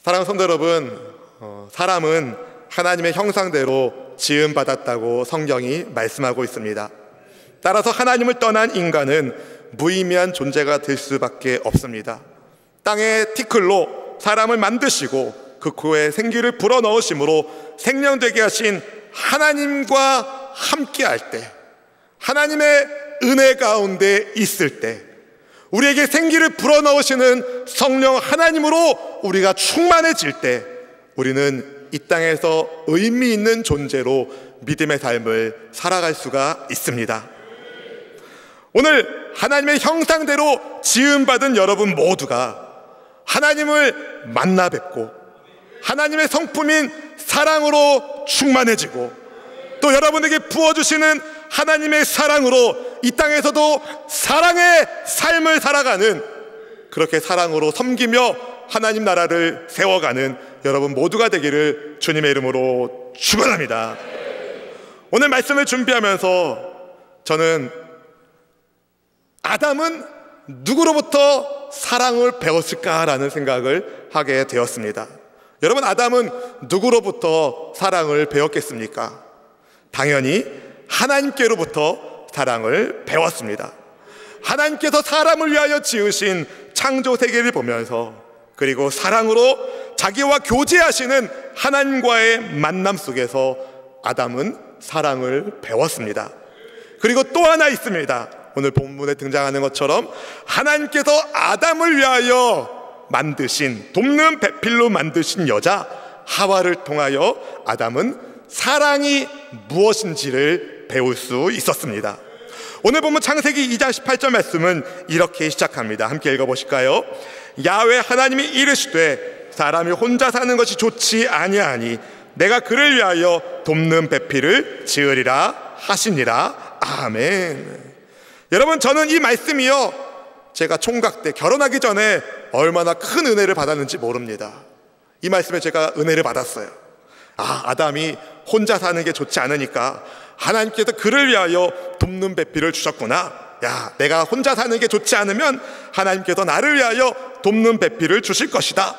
사랑하는 성도 여러분, 사람은 하나님의 형상대로 지음받았다고 성경이 말씀하고 있습니다. 따라서 하나님을 떠난 인간은 무의미한 존재가 될 수밖에 없습니다. 땅의 티끌로 사람을 만드시고 그 코에 생기를 불어넣으심으로 생명되게 하신 하나님과 함께할 때, 하나님의 은혜 가운데 있을 때, 우리에게 생기를 불어넣으시는 성령 하나님으로 우리가 충만해질 때, 우리는 이 땅에서 의미 있는 존재로 믿음의 삶을 살아갈 수가 있습니다. 오늘 하나님의 형상대로 지음받은 여러분 모두가 하나님을 만나 뵙고 하나님의 성품인 사랑으로 충만해지고, 또 여러분에게 부어주시는 하나님의 사랑으로 이 땅에서도 사랑의 삶을 살아가는, 그렇게 사랑으로 섬기며 하나님 나라를 세워가는 여러분 모두가 되기를 주님의 이름으로 축원합니다. 오늘 말씀을 준비하면서 저는 아담은 누구로부터 사랑을 배웠을까라는 생각을 하게 되었습니다. 여러분, 아담은 누구로부터 사랑을 배웠겠습니까? 당연히 하나님께로부터 사랑을 배웠습니다. 하나님께서 사람을 위하여 지으신 창조 세계를 보면서, 그리고 사랑으로 자기와 교제하시는 하나님과의 만남 속에서 아담은 사랑을 배웠습니다. 그리고 또 하나 있습니다. 오늘 본문에 등장하는 것처럼 하나님께서 아담을 위하여 만드신, 돕는 배필로 만드신 여자 하와를 통하여 아담은 사랑이 무엇인지를 배울 수 있었습니다. 오늘 본문 창세기 2장 18절 말씀은 이렇게 시작합니다. 함께 읽어보실까요? 야훼 하나님이 이르시되 사람이 혼자 사는 것이 좋지 아니하니 내가 그를 위하여 돕는 배필을 지으리라 하시니라. 아멘. 여러분, 저는 이 말씀이요, 제가 총각 때 결혼하기 전에 얼마나 큰 은혜를 받았는지 모릅니다. 이 말씀에 제가 은혜를 받았어요. 아담이 혼자 사는 게 좋지 않으니까 하나님께서 그를 위하여 돕는 배필을 주셨구나. 내가 혼자 사는 게 좋지 않으면 하나님께서 나를 위하여 돕는 배필을 주실 것이다.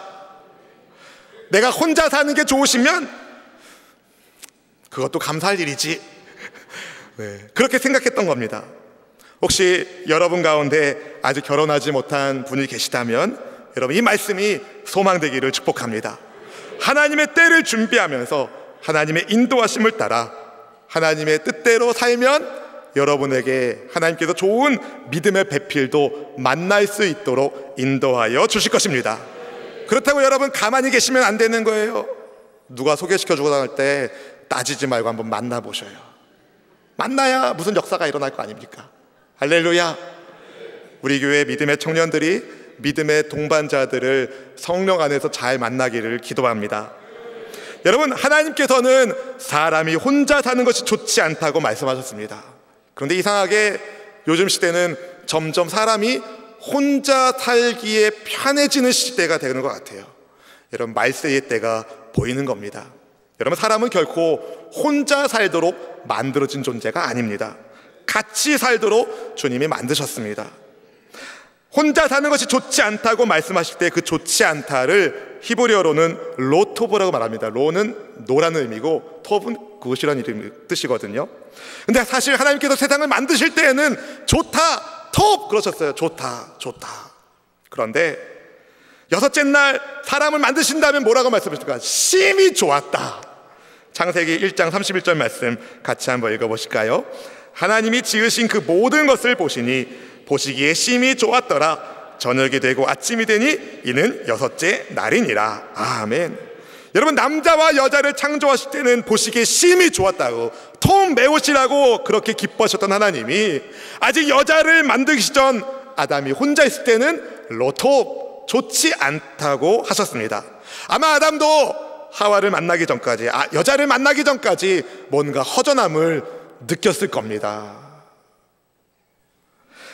내가 혼자 사는 게 좋으시면 그것도 감사할 일이지. 그렇게 생각했던 겁니다. 혹시 여러분 가운데 아직 결혼하지 못한 분이 계시다면 여러분, 이 말씀이 소망되기를 축복합니다. 하나님의 때를 준비하면서 하나님의 인도하심을 따라 하나님의 뜻대로 살면 여러분에게 하나님께서 좋은 믿음의 배필도 만날 수 있도록 인도하여 주실 것입니다. 그렇다고 여러분 가만히 계시면 안 되는 거예요. 누가 소개시켜주고 나갈 때 따지지 말고 한번 만나보셔요. 만나야 무슨 역사가 일어날 거 아닙니까? 할렐루야. 우리 교회 믿음의 청년들이 믿음의 동반자들을 성령 안에서 잘 만나기를 기도합니다. 여러분, 하나님께서는 사람이 혼자 사는 것이 좋지 않다고 말씀하셨습니다. 그런데 이상하게 요즘 시대는 점점 사람이 혼자 살기에 편해지는 시대가 되는 것 같아요. 여러분, 말세의 때가 보이는 겁니다. 여러분, 사람은 결코 혼자 살도록 만들어진 존재가 아닙니다. 같이 살도록 주님이 만드셨습니다. 혼자 사는 것이 좋지 않다고 말씀하실 때 그 좋지 않다를 히브리어로는 로토브라고 말합니다. 로는 노라는 의미고 톱은 그것이라는 뜻이거든요. 근데 사실 하나님께서 세상을 만드실 때에는 좋다, 톱 그러셨어요. 좋다. 그런데 여섯째 날 사람을 만드신다면 뭐라고 말씀하십니까? 심히 좋았다. 창세기 1장 31절 말씀 같이 한번 읽어보실까요? 하나님이 지으신 그 모든 것을 보시니 보시기에 심히 좋았더라. 저녁이 되고 아침이 되니 이는 여섯째 날이니라. 아멘. 여러분, 남자와 여자를 창조하실 때는 보시기에 심히 좋았다고, 톱 메우시라고 그렇게 기뻐하셨던 하나님이 아직 여자를 만드시기 전 아담이 혼자 있을 때는 로톱, 좋지 않다고 하셨습니다. 아마 아담도 하와를 만나기 전까지, 여자를 만나기 전까지 뭔가 허전함을 느꼈을 겁니다.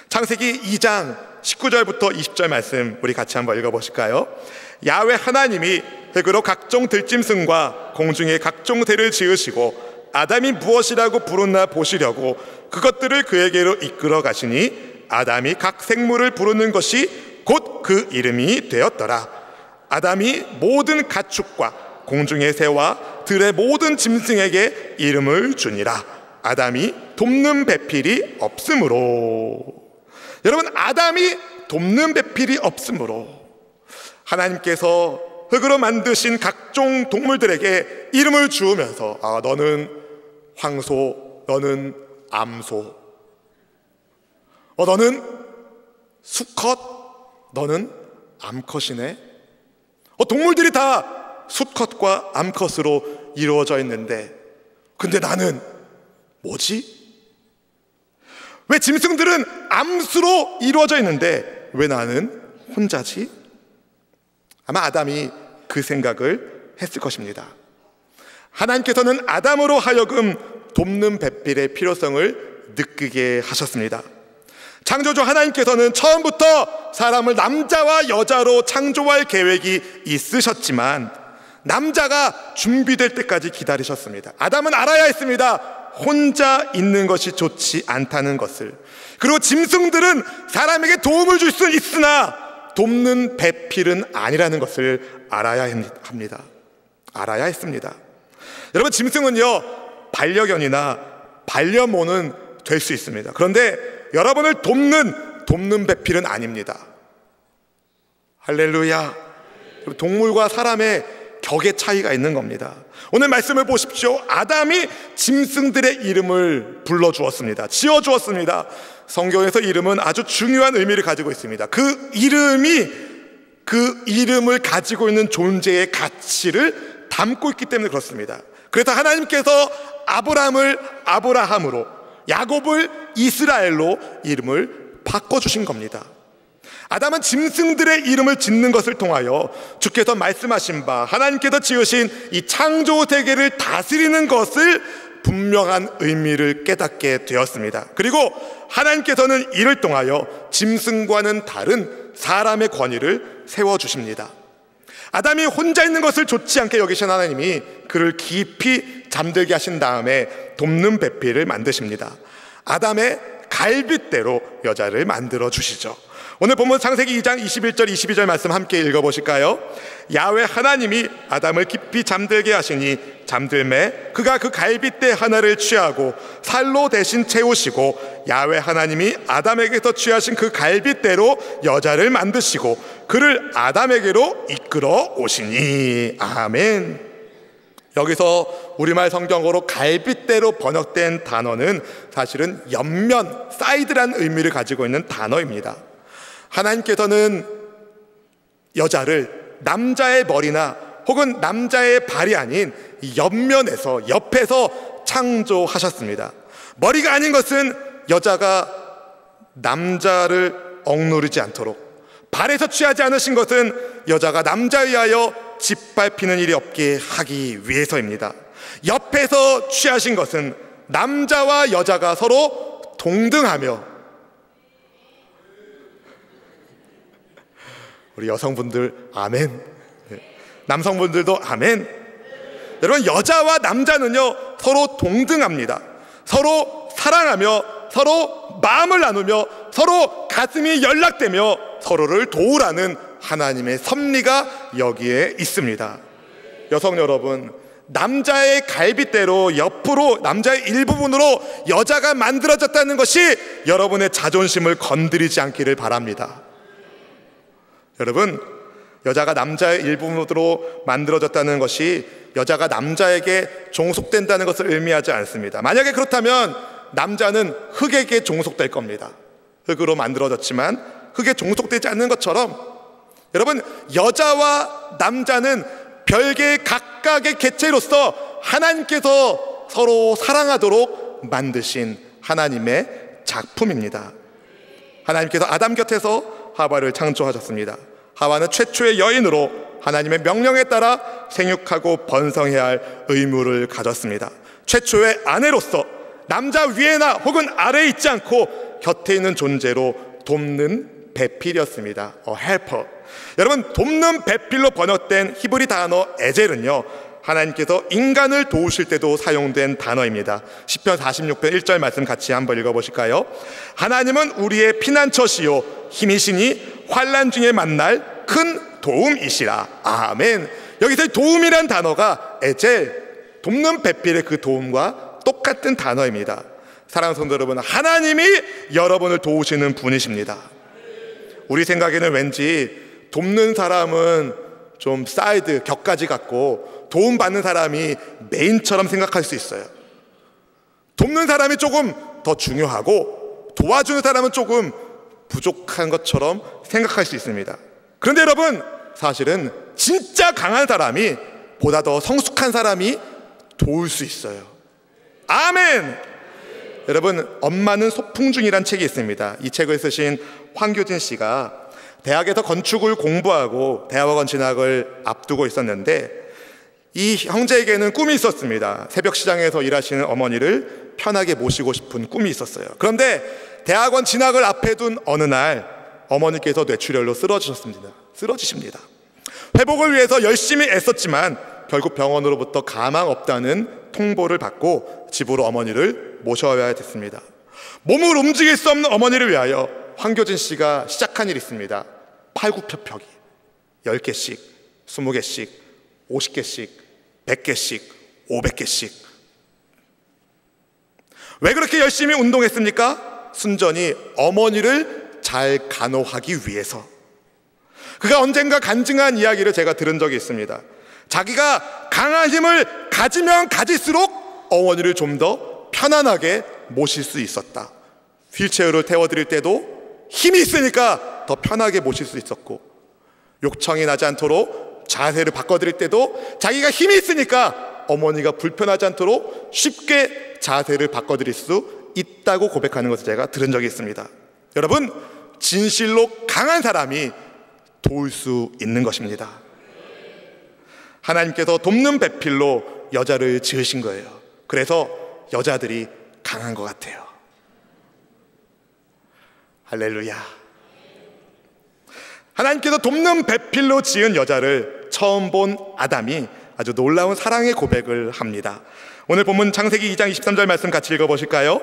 창세기 2장 19절부터 20절 말씀 우리 같이 한번 읽어보실까요? 야훼 하나님이 흙으로 각종 들짐승과 공중의 각종 새를 지으시고 아담이 무엇이라고 부르나 보시려고 그것들을 그에게로 이끌어 가시니 아담이 각 생물을 부르는 것이 곧 그 이름이 되었더라. 아담이 모든 가축과 공중의 새와 들의 모든 짐승에게 이름을 주니라. 아담이 돕는 배필이 없으므로. 여러분, 아담이 돕는 배필이 없으므로 하나님께서 흙으로 만드신 각종 동물들에게 이름을 주우면서 너는 황소, 너는 암소, 너는 수컷, 너는 암컷이네. 동물들이 다 수컷과 암컷으로 이루어져 있는데, 근데 나는 뭐지? 왜 짐승들은 암수로 이루어져 있는데 왜 나는 혼자지? 아마 아담이 그 생각을 했을 것입니다. 하나님께서는 아담으로 하여금 돕는 배필의 필요성을 느끼게 하셨습니다. 창조주 하나님께서는 처음부터 사람을 남자와 여자로 창조할 계획이 있으셨지만 남자가 준비될 때까지 기다리셨습니다. 아담은 알아야 했습니다. 혼자 있는 것이 좋지 않다는 것을. 그리고 짐승들은 사람에게 도움을 줄 수 있으나 돕는 배필은 아니라는 것을 알아야 합니다. 알아야 했습니다. 여러분, 짐승은요 반려견이나 반려모는 될 수 있습니다. 그런데 여러분을 돕는 배필은 아닙니다. 할렐루야. 동물과 사람의 격의 차이가 있는 겁니다. 오늘 말씀을 보십시오. 아담이 짐승들의 이름을 불러주었습니다. 지어주었습니다. 성경에서 이름은 아주 중요한 의미를 가지고 있습니다. 그 이름을 가지고 있는 존재의 가치를 담고 있기 때문에 그렇습니다. 그래서 하나님께서 아브람을 아브라함으로, 야곱을 이스라엘로 이름을 바꿔주신 겁니다. 아담은 짐승들의 이름을 짓는 것을 통하여 주께서 말씀하신 바 하나님께서 지으신 이 창조 세계를 다스리는 것을 분명한 의미를 깨닫게 되었습니다. 그리고 하나님께서는 이를 통하여 짐승과는 다른 사람의 권위를 세워주십니다. 아담이 혼자 있는 것을 좋지 않게 여기신 하나님이 그를 깊이 잠들게 하신 다음에 돕는 배필을 만드십니다. 아담의 갈빗대로 여자를 만들어 주시죠. 오늘 본문 창세기 2장 21절 22절 말씀 함께 읽어보실까요? 야훼 하나님이 아담을 깊이 잠들게 하시니 잠들매 그가 그 갈빗대 하나를 취하고 살로 대신 채우시고 야훼 하나님이 아담에게서 취하신 그 갈빗대로 여자를 만드시고 그를 아담에게로 이끌어 오시니. 아멘. 여기서 우리말 성경어로 갈빗대로 번역된 단어는 사실은 옆면, 사이드라는 의미를 가지고 있는 단어입니다. 하나님께서는 여자를 남자의 머리나 혹은 남자의 발이 아닌 옆에서 창조하셨습니다. 머리가 아닌 것은 여자가 남자를 억누르지 않도록, 발에서 취하지 않으신 것은 여자가 남자에 의하여 짓밟히는 일이 없게 하기 위해서입니다. 옆에서 취하신 것은 남자와 여자가 서로 동등하며, 우리 여성분들 아멘, 남성분들도 아멘. 여러분, 여자와 남자는요 서로 동등합니다. 서로 사랑하며 서로 마음을 나누며 서로 가슴이 연락되며 서로를 도우라는 하나님의 섭리가 여기에 있습니다. 여성 여러분, 남자의 갈빗대로 옆으로, 남자의 일부분으로 여자가 만들어졌다는 것이 여러분의 자존심을 건드리지 않기를 바랍니다. 여러분, 여자가 남자의 일부분으로 만들어졌다는 것이 여자가 남자에게 종속된다는 것을 의미하지 않습니다. 만약에 그렇다면 남자는 흙에게 종속될 겁니다. 흙으로 만들어졌지만 흙에 종속되지 않는 것처럼 여러분, 여자와 남자는 별개의 각각의 개체로서 하나님께서 서로 사랑하도록 만드신 하나님의 작품입니다. 하나님께서 아담 곁에서 하와를 창조하셨습니다. 하와는 최초의 여인으로 하나님의 명령에 따라 생육하고 번성해야 할 의무를 가졌습니다. 최초의 아내로서 남자 위에나 혹은 아래에 있지 않고 곁에 있는 존재로 돕는 배필이었습니다. helper. 여러분, 돕는 배필로 번역된 히브리 단어 에젤은요, 하나님께서 인간을 도우실 때도 사용된 단어입니다. 시편 46편 1절 말씀 같이 한번 읽어보실까요? 하나님은 우리의 피난처시요 힘이시니 환난 중에 만날 큰 도움이시라. 아멘. 여기서 도움이란 단어가 에젤, 돕는 배필의 그 도움과 똑같은 단어입니다. 사랑하는 성도 여러분, 하나님이 여러분을 도우시는 분이십니다. 우리 생각에는 왠지 돕는 사람은 좀 사이드, 격가지 같고 도움받는 사람이 메인처럼 생각할 수 있어요. 돕는 사람이 조금 더 중요하고 도와주는 사람은 조금 부족한 것처럼 생각할 수 있습니다. 그런데 여러분, 사실은 진짜 강한 사람이 보다 더 성숙한 사람이 도울 수 있어요. 아멘! 여러분, 엄마는 소풍 중이란 책이 있습니다. 이 책을 쓰신 황교진 씨가 대학에서 건축을 공부하고 대학원 진학을 앞두고 있었는데 이 형제에게는 꿈이 있었습니다. 새벽 시장에서 일하시는 어머니를 편하게 모시고 싶은 꿈이 있었어요. 그런데 대학원 진학을 앞에 둔 어느 날 어머니께서 뇌출혈로 쓰러지십니다. 회복을 위해서 열심히 애썼지만 결국 병원으로부터 가망 없다는 통보를 받고 집으로 어머니를 모셔야 됐습니다. 몸을 움직일 수 없는 어머니를 위하여 황교진 씨가 시작한 일이 있습니다. 팔굽혀펴기 10개씩, 20개씩, 50개씩, 100개씩, 500개씩. 왜 그렇게 열심히 운동했습니까? 순전히 어머니를 잘 간호하기 위해서. 그가 언젠가 간증한 이야기를 제가 들은 적이 있습니다. 자기가 강한 힘을 가지면 가질수록 어머니를 좀 더 편안하게 모실 수 있었다. 휠체어를 태워드릴 때도 힘이 있으니까 더 편하게 모실 수 있었고, 욕청이 나지 않도록 자세를 바꿔드릴 때도 자기가 힘이 있으니까 어머니가 불편하지 않도록 쉽게 자세를 바꿔드릴 수 있다고 고백하는 것을 제가 들은 적이 있습니다. 여러분, 진실로 강한 사람이 도울 수 있는 것입니다. 하나님께서 돕는 배필로 여자를 지으신 거예요. 그래서 여자들이 강한 것 같아요. 할렐루야. 하나님께서 돕는 배필로 지은 여자를 처음 본 아담이 아주 놀라운 사랑의 고백을 합니다. 오늘 본문 창세기 2장 23절 말씀 같이 읽어보실까요?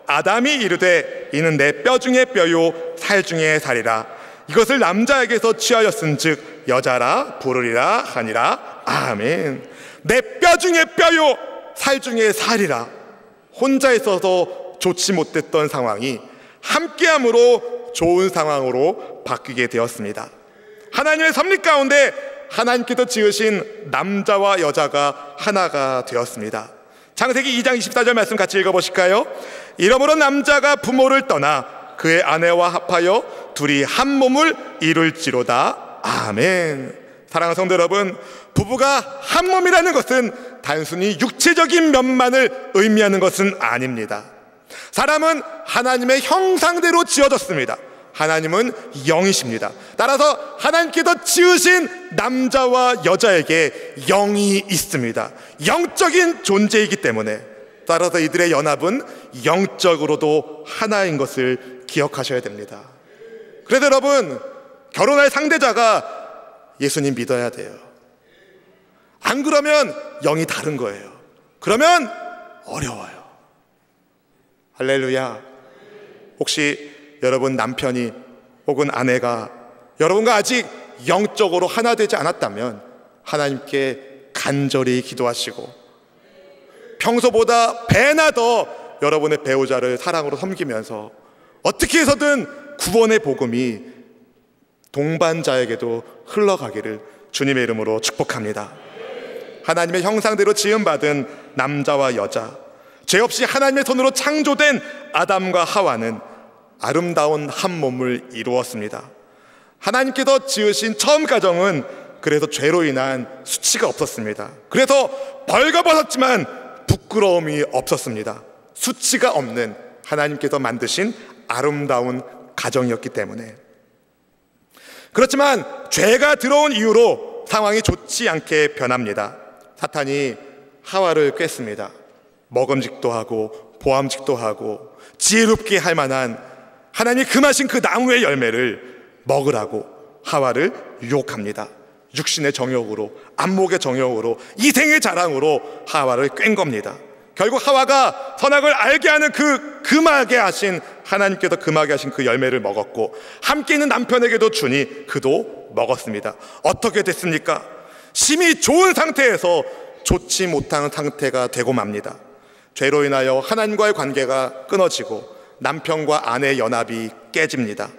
아담이 이르되 이는 내 뼈 중에 뼈요 살 중에 살이라. 이것을 남자에게서 취하였은즉 여자라 부르리라 하니라. 아멘. 내 뼈 중에 뼈요 살 중에 살이라. 혼자 있어서 좋지 못했던 상황이 함께함으로 좋은 상황으로 바뀌게 되었습니다. 하나님의 섭리 가운데 하나님께서 지으신 남자와 여자가 하나가 되었습니다. 창세기 2장 24절 말씀 같이 읽어보실까요? 이러므로 남자가 부모를 떠나 그의 아내와 합하여 둘이 한 몸을 이룰지로다. 아멘. 사랑하는 성도 여러분, 부부가 한 몸이라는 것은 단순히 육체적인 면만을 의미하는 것은 아닙니다. 사람은 하나님의 형상대로 지어졌습니다. 하나님은 영이십니다. 따라서 하나님께서 지으신 남자와 여자에게 영이 있습니다. 영적인 존재이기 때문에 따라서 이들의 연합은 영적으로도 하나인 것을 기억하셔야 됩니다. 그래서 여러분, 결혼할 상대자가 예수님 믿어야 돼요. 안 그러면 영이 다른 거예요. 그러면 어려워요. 할렐루야. 혹시 여러분 남편이 혹은 아내가 여러분과 아직 영적으로 하나 되지 않았다면 하나님께 간절히 기도하시고 평소보다 배나 더 여러분의 배우자를 사랑으로 섬기면서 어떻게 해서든 구원의 복음이 동반자에게도 흘러가기를 주님의 이름으로 축복합니다. 하나님의 형상대로 지음받은 남자와 여자, 죄 없이 하나님의 손으로 창조된 아담과 하와는 아름다운 한 몸을 이루었습니다. 하나님께서 지으신 처음 가정은 그래서 죄로 인한 수치가 없었습니다. 그래서 벌거벗었지만 부끄러움이 없었습니다. 수치가 없는 하나님께서 만드신 아름다운 가정이었기 때문에. 그렇지만 죄가 들어온 이후로 상황이 좋지 않게 변합니다. 사탄이 하와를 꿰습니다. 먹음직도 하고 보암직도 하고 지혜롭게 할 만한 하나님이 금하신 그 나무의 열매를 먹으라고 하와를 유혹합니다. 육신의 정욕으로, 안목의 정욕으로, 이생의 자랑으로 하와를 꿰은 겁니다. 결국 하와가 선악을 알게 하는 그 금하게 하신 하나님께서 금하게 하신 그 열매를 먹었고 함께 있는 남편에게도 주니 그도 먹었습니다. 어떻게 됐습니까? 심히 좋은 상태에서 좋지 못한 상태가 되고 맙니다. 죄로 인하여 하나님과의 관계가 끊어지고 남편과 아내의 연합이 깨집니다.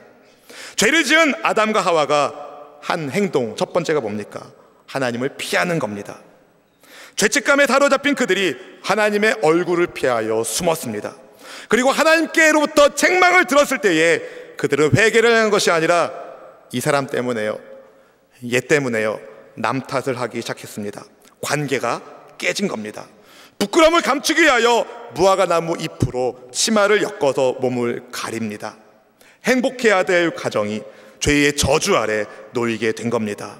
죄를 지은 아담과 하와가 한 행동, 첫 번째가 뭡니까? 하나님을 피하는 겁니다. 죄책감에 사로잡힌 그들이 하나님의 얼굴을 피하여 숨었습니다. 그리고 하나님께로부터 책망을 들었을 때에 그들은 회개를 하는 것이 아니라 이 사람 때문에요, 얘 때문에요, 남 탓을 하기 시작했습니다. 관계가 깨진 겁니다. 부끄러움을 감추기 위하여 무화과나무 잎으로 치마를 엮어서 몸을 가립니다. 행복해야 될 가정이 죄의 저주 아래 놓이게 된 겁니다.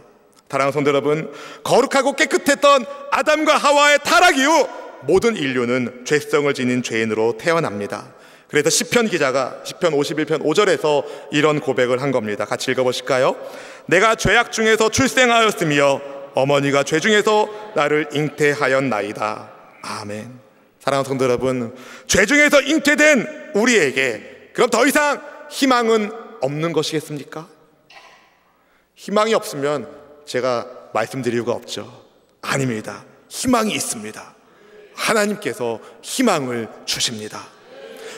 사랑하는 성도 여러분, 거룩하고 깨끗했던 아담과 하와의 타락 이후 모든 인류는 죄성을 지닌 죄인으로 태어납니다. 그래서 시편 기자가 시편 51편 5절에서 이런 고백을 한 겁니다. 같이 읽어보실까요? 내가 죄악 중에서 출생하였으며 어머니가 죄 중에서 나를 잉태하였나이다. 아멘. 사랑하는 성도 여러분, 죄 중에서 잉태된 우리에게 그럼 더 이상 희망은 없는 것이겠습니까? 희망이 없으면 제가 말씀드릴 이유가 없죠. 아닙니다. 희망이 있습니다. 하나님께서 희망을 주십니다.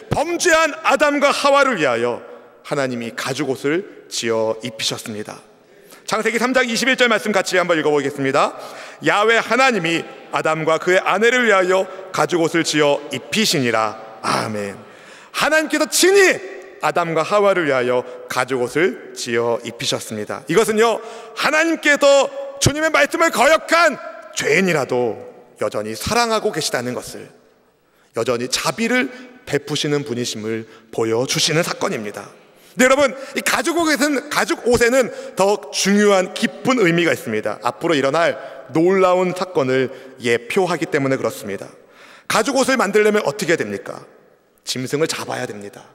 범죄한 아담과 하와를 위하여 하나님이 가죽옷을 지어 입히셨습니다. 창세기 3장 21절 말씀 같이 한번 읽어보겠습니다. 야훼 하나님이 아담과 그의 아내를 위하여 가죽옷을 지어 입히시니라. 아멘. 하나님께서 친히 아담과 하와를 위하여 가죽옷을 지어 입히셨습니다. 이것은요, 하나님께서 주님의 말씀을 거역한 죄인이라도 여전히 사랑하고 계시다는 것을, 여전히 자비를 베푸시는 분이심을 보여주시는 사건입니다. 근데 여러분, 이 가죽옷에는 더 중요한 깊은 의미가 있습니다. 앞으로 일어날 놀라운 사건을 예표하기 때문에 그렇습니다. 가죽옷을 만들려면 어떻게 됩니까? 짐승을 잡아야 됩니다.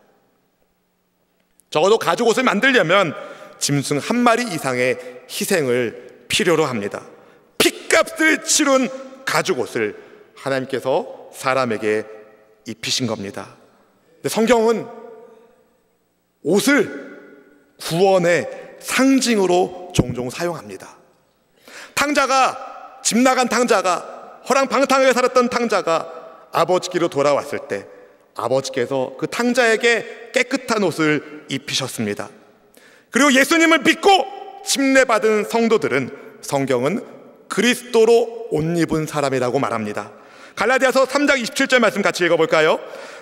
적어도 가죽옷을 만들려면 짐승 한 마리 이상의 희생을 필요로 합니다. 핏값을 치른 가죽옷을 하나님께서 사람에게 입히신 겁니다. 근데 성경은 옷을 구원의 상징으로 종종 사용합니다. 탕자가, 집 나간 탕자가, 허랑방탕하게 살았던 탕자가 아버지께로 돌아왔을 때 아버지께서 그 탕자에게 깨끗한 옷을 입히셨습니다. 그리고 예수님을 믿고 침례받은 성도들은 성경은 그리스도로 옷 입은 사람이라고 말합니다. 갈라디아서 3장 27절 말씀 같이 읽어볼까요?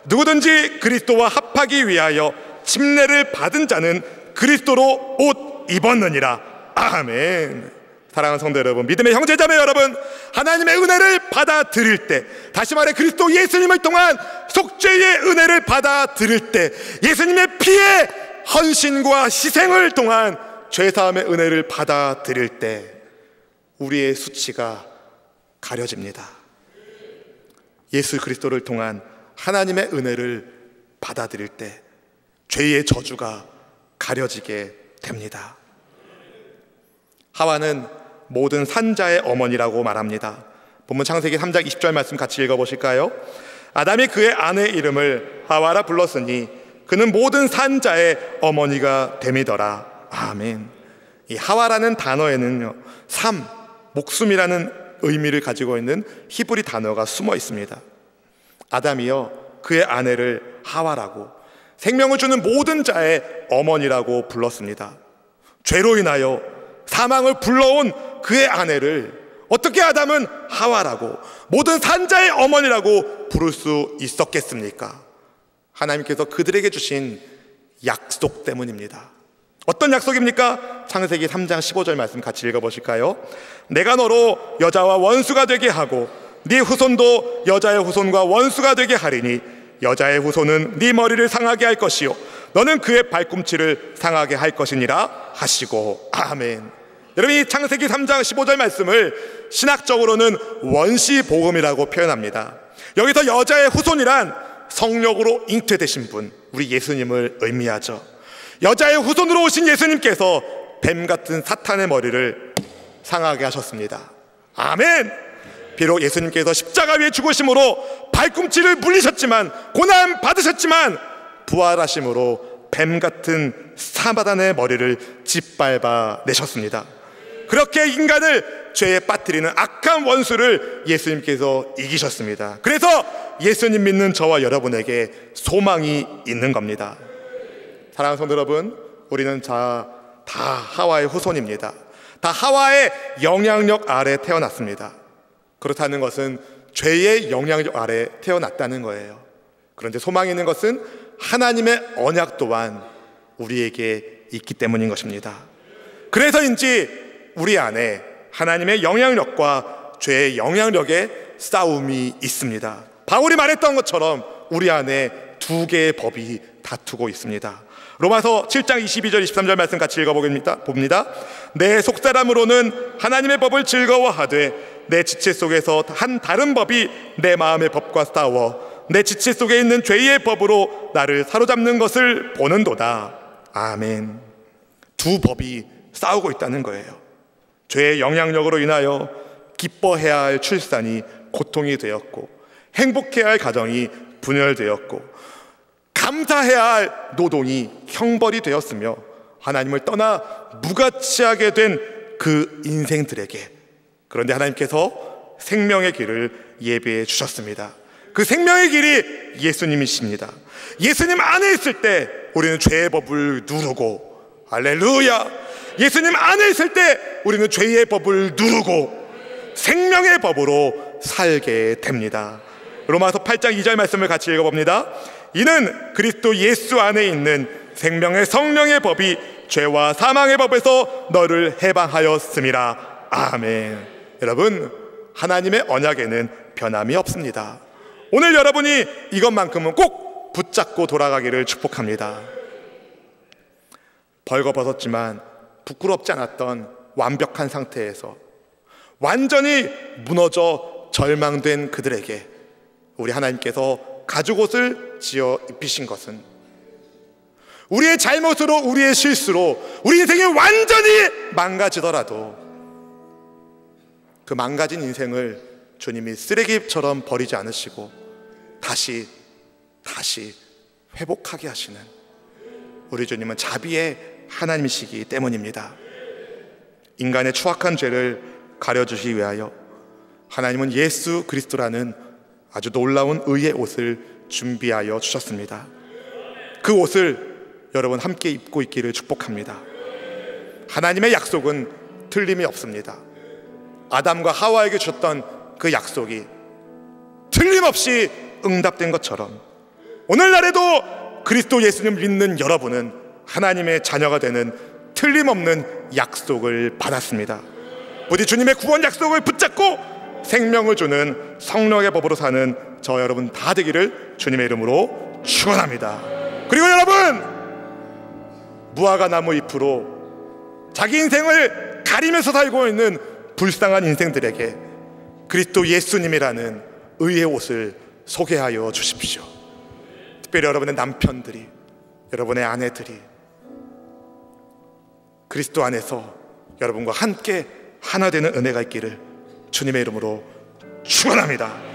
누구든지 그리스도와 합하기 위하여 침례를 받은 자는 그리스도로 옷 입었느니라. 아멘. 사랑하는 성도 여러분, 믿음의 형제자매 여러분, 하나님의 은혜를 받아들일 때, 다시 말해 그리스도 예수님을 통한 속죄의 은혜를 받아들일 때, 예수님의 피의 헌신과 희생을 통한 죄사함의 은혜를 받아들일 때 우리의 수치가 가려집니다. 예수 그리스도를 통한 하나님의 은혜를 받아들일 때 죄의 저주가 가려지게 됩니다. 하와는 모든 산자의 어머니라고 말합니다. 본문 창세기 3장 20절 말씀 같이 읽어보실까요? 아담이 그의 아내의 이름을 하와라 불렀으니 그는 모든 산자의 어머니가 됨이더라. 아멘. 이 하와라는 단어에는요, 삶, 목숨이라는 의미를 가지고 있는 히브리 단어가 숨어 있습니다. 아담이요, 그의 아내를 하와라고, 생명을 주는 모든 자의 어머니라고 불렀습니다. 죄로 인하여 사망을 불러온 그의 아내를 어떻게 아담은 하와라고, 모든 산자의 어머니라고 부를 수 있었겠습니까? 하나님께서 그들에게 주신 약속 때문입니다. 어떤 약속입니까? 창세기 3장 15절 말씀 같이 읽어보실까요? 내가 너로 여자와 원수가 되게 하고 네 후손도 여자의 후손과 원수가 되게 하리니 여자의 후손은 네 머리를 상하게 할 것이요 너는 그의 발꿈치를 상하게 할 것이니라 하시고. 아멘. 여러분, 이 창세기 3장 15절 말씀을 신학적으로는 원시복음이라고 표현합니다. 여기서 여자의 후손이란 성령으로 잉태되신 분, 우리 예수님을 의미하죠. 여자의 후손으로 오신 예수님께서 뱀 같은 사탄의 머리를 상하게 하셨습니다. 아멘. 비록 예수님께서 십자가 위에 죽으심으로 발꿈치를 물리셨지만, 고난 받으셨지만, 부활하심으로 뱀 같은 사마단의 머리를 짓밟아 내셨습니다. 그렇게 인간을 죄에 빠뜨리는 악한 원수를 예수님께서 이기셨습니다. 그래서 예수님 믿는 저와 여러분에게 소망이 있는 겁니다. 사랑하는 성도 여러분, 우리는 다 하와의 후손입니다. 다 하와의 영향력 아래 태어났습니다. 그렇다는 것은 죄의 영향력 아래 태어났다는 거예요. 그런데 소망이 있는 것은 하나님의 언약 또한 우리에게 있기 때문인 것입니다. 그래서인지 우리 안에 하나님의 영향력과 죄의 영향력의 싸움이 있습니다. 바울이 말했던 것처럼 우리 안에 두 개의 법이 다투고 있습니다. 로마서 7장 22절 23절 말씀 같이 읽어봅니다. 내 속사람으로는 하나님의 법을 즐거워하되 내 지체 속에서 한 다른 법이 내 마음의 법과 싸워 내 지체 속에 있는 죄의 법으로 나를 사로잡는 것을 보는도다. 아멘. 두 법이 싸우고 있다는 거예요. 죄의 영향력으로 인하여 기뻐해야 할 출산이 고통이 되었고, 행복해야 할 가정이 분열되었고, 감사해야 할 노동이 형벌이 되었으며, 하나님을 떠나 무가치하게 된 그 인생들에게, 그런데 하나님께서 생명의 길을 예비해 주셨습니다. 그 생명의 길이 예수님이십니다. 예수님 안에 있을 때 우리는 죄의 법을 누르고, 할렐루야, 예수님 안에 있을 때 우리는 죄의 법을 누르고 생명의 법으로 살게 됩니다. 로마서 8장 2절 말씀을 같이 읽어봅니다. 이는 그리스도 예수 안에 있는 생명의 성령의 법이 죄와 사망의 법에서 너를 해방하였음이라. 아멘. 여러분, 하나님의 언약에는 변함이 없습니다. 오늘 여러분이 이것만큼은 꼭 붙잡고 돌아가기를 축복합니다. 벌거벗었지만 부끄럽지 않았던 완벽한 상태에서 완전히 무너져 절망된 그들에게 우리 하나님께서 가죽옷을 지어 입히신 것은 우리의 잘못으로, 우리의 실수로 우리 인생이 완전히 망가지더라도 그 망가진 인생을 주님이 쓰레기처럼 버리지 않으시고 다시 회복하게 하시는 우리 주님은 자비의 하나님이시기 때문입니다. 인간의 추악한 죄를 가려주시기 위하여 하나님은 예수 그리스도라는 아주 놀라운 의의 옷을 준비하여 주셨습니다. 그 옷을 여러분 함께 입고 있기를 축복합니다. 하나님의 약속은 틀림이 없습니다. 아담과 하와에게 주셨던 그 약속이 틀림없이 응답된 것처럼 오늘날에도 그리스도 예수님 믿는 여러분은 하나님의 자녀가 되는 틀림없는 약속을 받았습니다. 부디 주님의 구원 약속을 붙잡고 생명을 주는 성령의 법으로 사는 저 여러분 다 되기를 주님의 이름으로 축원합니다. 그리고 여러분, 무화과 나무 잎으로 자기 인생을 가리면서 살고 있는 불쌍한 인생들에게 그리스도 예수님이라는 의의 옷을 소개하여 주십시오. 특별히 여러분의 남편들이, 여러분의 아내들이 그리스도 안에서 여러분과 함께 하나 되는 은혜가 있기를 주님의 이름으로 축원합니다.